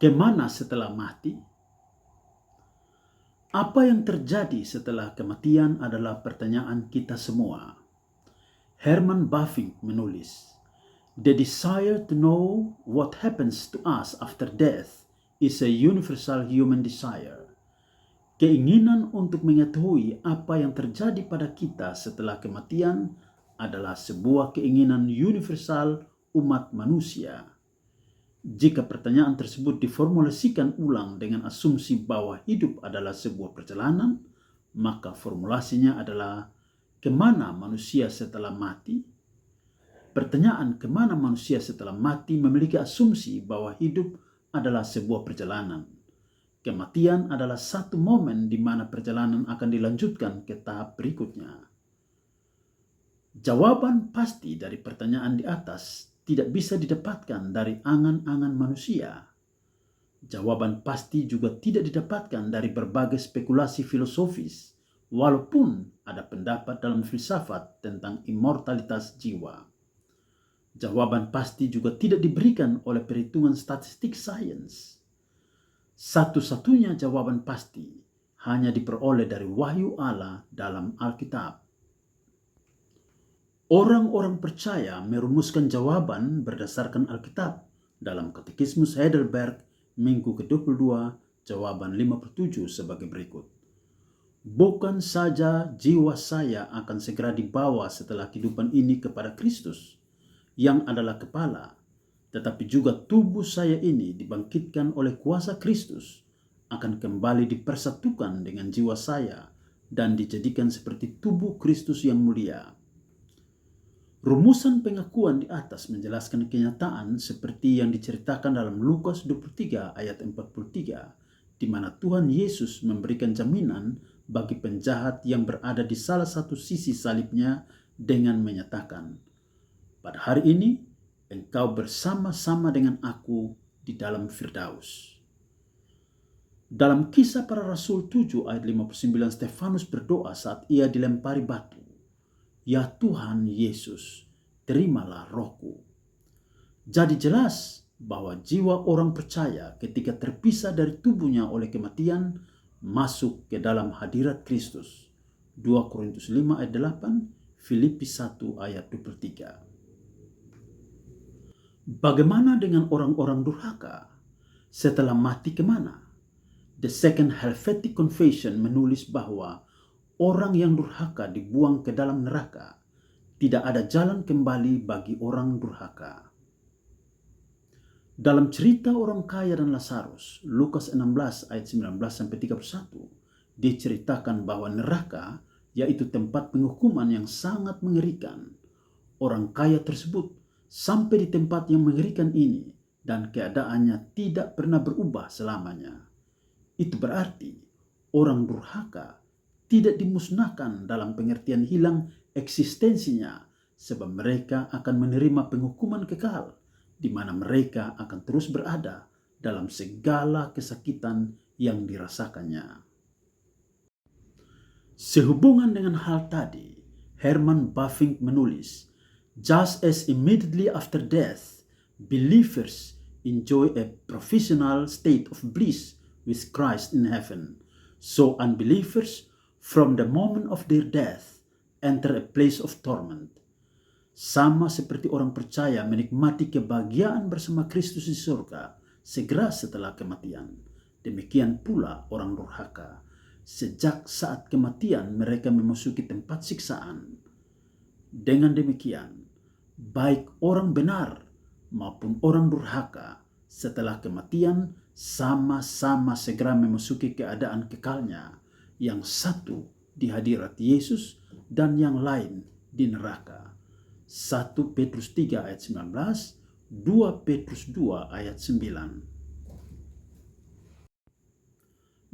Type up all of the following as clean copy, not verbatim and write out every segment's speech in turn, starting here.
Kemana setelah mati? Apa yang terjadi setelah kematian adalah pertanyaan kita semua. Herman Bavinck menulis, "The desire to know what happens to us after death is a universal human desire." Keinginan untuk mengetahui apa yang terjadi pada kita setelah kematian adalah sebuah keinginan universal umat manusia. Jika pertanyaan tersebut diformulasikan ulang dengan asumsi bahwa hidup adalah sebuah perjalanan, maka formulasinya adalah kemana manusia setelah mati? Pertanyaan kemana manusia setelah mati memiliki asumsi bahwa hidup adalah sebuah perjalanan. Kematian adalah satu momen di mana perjalanan akan dilanjutkan ke tahap berikutnya. Jawaban pasti dari pertanyaan di atas tidak bisa didapatkan dari angan-angan manusia. Jawaban pasti juga tidak didapatkan dari berbagai spekulasi filosofis, walaupun ada pendapat dalam filsafat tentang immortalitas jiwa. Jawaban pasti juga tidak diberikan oleh perhitungan statistik sains. Satu-satunya jawaban pasti hanya diperoleh dari wahyu Allah dalam Alkitab. Orang-orang percaya merumuskan jawaban berdasarkan Alkitab dalam Katekismus Heidelberg minggu ke-22 jawaban 57 sebagai berikut. Bukan saja jiwa saya akan segera dibawa setelah kehidupan ini kepada Kristus yang adalah kepala, tetapi juga tubuh saya ini dibangkitkan oleh kuasa Kristus akan kembali dipersatukan dengan jiwa saya dan dijadikan seperti tubuh Kristus yang mulia. Rumusan pengakuan di atas menjelaskan kenyataan seperti yang diceritakan dalam Lukas 23 ayat 43, di mana Tuhan Yesus memberikan jaminan bagi penjahat yang berada di salah satu sisi salibnya dengan menyatakan, "Pada hari ini, engkau bersama-sama dengan aku di dalam Firdaus." Dalam Kisah Para Rasul 7 ayat 59, Stefanus berdoa saat ia dilempari batu, "Ya Tuhan Yesus, terimalah rohku." Jadi jelas bahwa jiwa orang percaya ketika terpisah dari tubuhnya oleh kematian masuk ke dalam hadirat Kristus. 2 Korintus 5 ayat 8, Filipi 1 ayat 23. Bagaimana dengan orang-orang durhaka? Setelah mati kemana? The Second Helvetic Confession menulis bahwa orang yang durhaka dibuang ke dalam neraka. Tidak ada jalan kembali bagi orang durhaka. Dalam cerita orang kaya dan Lazarus, Lukas 16 ayat 19-31, diceritakan bahwa neraka yaitu tempat penghukuman yang sangat mengerikan. Orang kaya tersebut sampai di tempat yang mengerikan ini dan keadaannya tidak pernah berubah selamanya. Itu berarti orang durhaka tidak dimusnahkan dalam pengertian hilang eksistensinya, sebab mereka akan menerima penghukuman kekal, di mana mereka akan terus berada dalam segala kesakitan yang dirasakannya. Sehubungan dengan hal tadi, Herman Bavinck menulis, "Just as immediately after death, believers enjoy a provisional state of bliss with Christ in heaven, so unbelievers from the moment of their death enter a place of torment." Sama seperti orang percaya menikmati kebahagiaan bersama Kristus di surga segera setelah kematian, demikian pula orang durhaka. Sejak saat kematian mereka memasuki tempat siksaan. Dengan demikian, baik orang benar maupun orang durhaka setelah kematian sama-sama segera memasuki keadaan kekalnya, yang satu di hadirat Yesus dan yang lain di neraka. 1 Petrus 3 ayat 19, 2 Petrus 2 ayat 9.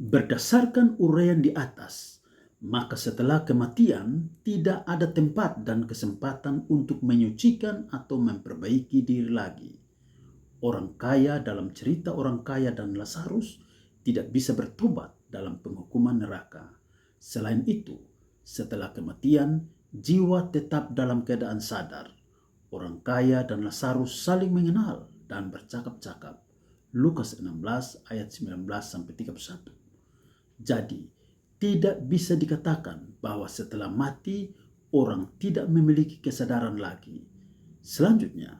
Berdasarkan uraian di atas, maka setelah kematian tidak ada tempat dan kesempatan untuk menyucikan atau memperbaiki diri lagi. Orang kaya dalam cerita orang kaya dan Lazarus tidak bisa bertobat dalam penghukuman neraka. Selain itu, setelah kematian, jiwa tetap dalam keadaan sadar. Orang kaya dan Lazarus saling mengenal dan bercakap-cakap. Lukas 16 ayat 19-31. Jadi, tidak bisa dikatakan bahwa setelah mati orang tidak memiliki kesadaran lagi. Selanjutnya,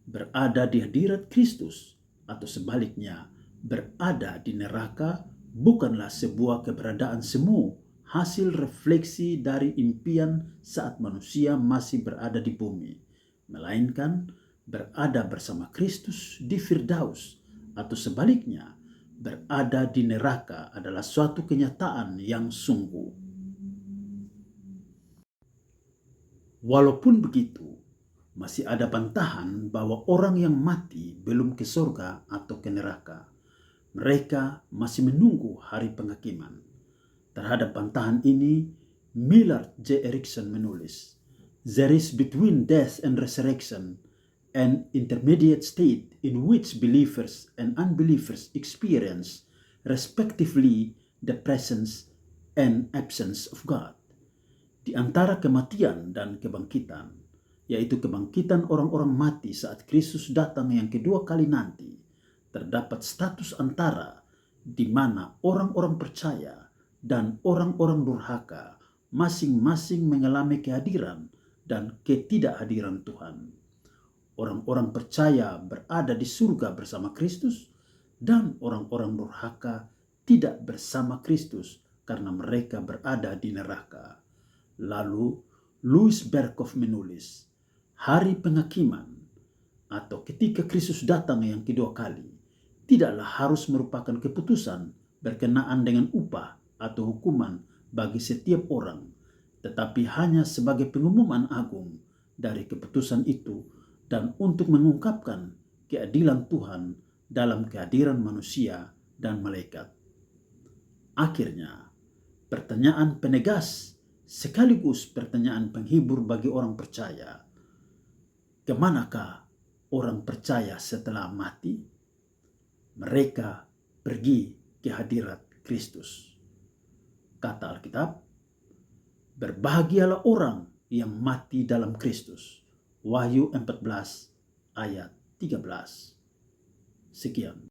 berada di hadirat Kristus atau sebaliknya berada di neraka bukanlah sebuah keberadaan semu, hasil refleksi dari impian saat manusia masih berada di bumi, melainkan berada bersama Kristus di Firdaus atau sebaliknya berada di neraka adalah suatu kenyataan yang sungguh. Walaupun begitu, masih ada bantahan bahwa orang yang mati belum ke surga atau ke neraka. Mereka masih menunggu hari penghakiman. Terhadap bantahan ini, Millard J. Erickson menulis, "There is between death and resurrection an intermediate state in which believers and unbelievers experience, respectively, the presence and absence of God." Di antara kematian dan kebangkitan, yaitu kebangkitan orang-orang mati saat Kristus datang yang kedua kali nanti, terdapat status antara di mana orang-orang percaya dan orang-orang durhaka masing-masing mengalami kehadiran dan ketidakhadiran Tuhan. Orang-orang percaya berada di surga bersama Kristus dan orang-orang durhaka tidak bersama Kristus karena mereka berada di neraka. Lalu Louis Berkhof menulis, hari penghakiman atau ketika Kristus datang yang kedua kali tidaklah harus merupakan keputusan berkenaan dengan upah atau hukuman bagi setiap orang, tetapi hanya sebagai pengumuman agung dari keputusan itu dan untuk mengungkapkan keadilan Tuhan dalam kehadiran manusia dan malaikat. Akhirnya, pertanyaan penegas sekaligus pertanyaan penghibur bagi orang percaya. Kemanakah orang percaya setelah mati? Mereka pergi ke hadirat Kristus. Kata Alkitab, berbahagialah orang yang mati dalam Kristus. Wahyu 14 ayat 13. Sekian.